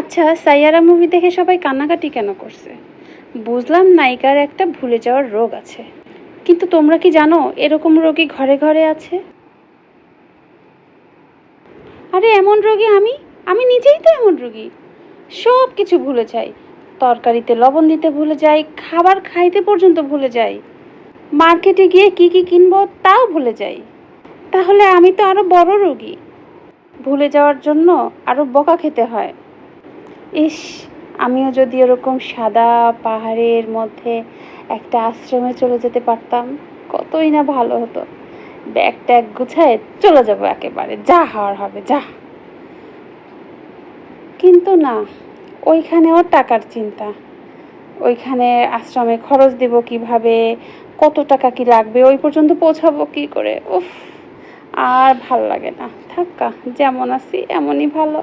আচ্ছা, সাইয়ারা মুভি দেখে সবাই কান্নাকাটি কেন করছে? বুঝলাম নায়িকার একটা ভুলে যাওয়ার রোগ আছে। কিন্তু তোমরা কি জানো এরকম রোগী ঘরে ঘরে আছে? আরে এমন রোগী আমি নিজেই তো এমন রোগী। সব কিছু ভুলে যাই। তরকারিতে লবণ দিতে ভুলে যাই, খাবার খাইতে পর্যন্ত ভুলে যাই। মার্কেটে গিয়ে কি কি কিনবো তাও ভুলে যাই। তাহলে আমি তো আরো বড় রোগী। ভুলে যাওয়ার জন্য আরো বকা খেতে হয়। ইস, আমিও যদি এরকম সাদা পাহাড়ের মধ্যে একটা আশ্রমে চলে যেতে পারতাম, কতই না ভালো হতো। ব্যাগ ট্যাগ গুছায় চলে যাবো একেবারে, যা হওয়ার হবে যা। কিন্তু না, ওইখানেও টাকার চিন্তা। ওইখানে আশ্রমে খরচ দেব কিভাবে, কত টাকা কি লাগবে, ওই পর্যন্ত পৌঁছাবো কি করে, উফ। আর ভাল লাগে না, থাক্কা, যেমন আছি এমনই ভালো।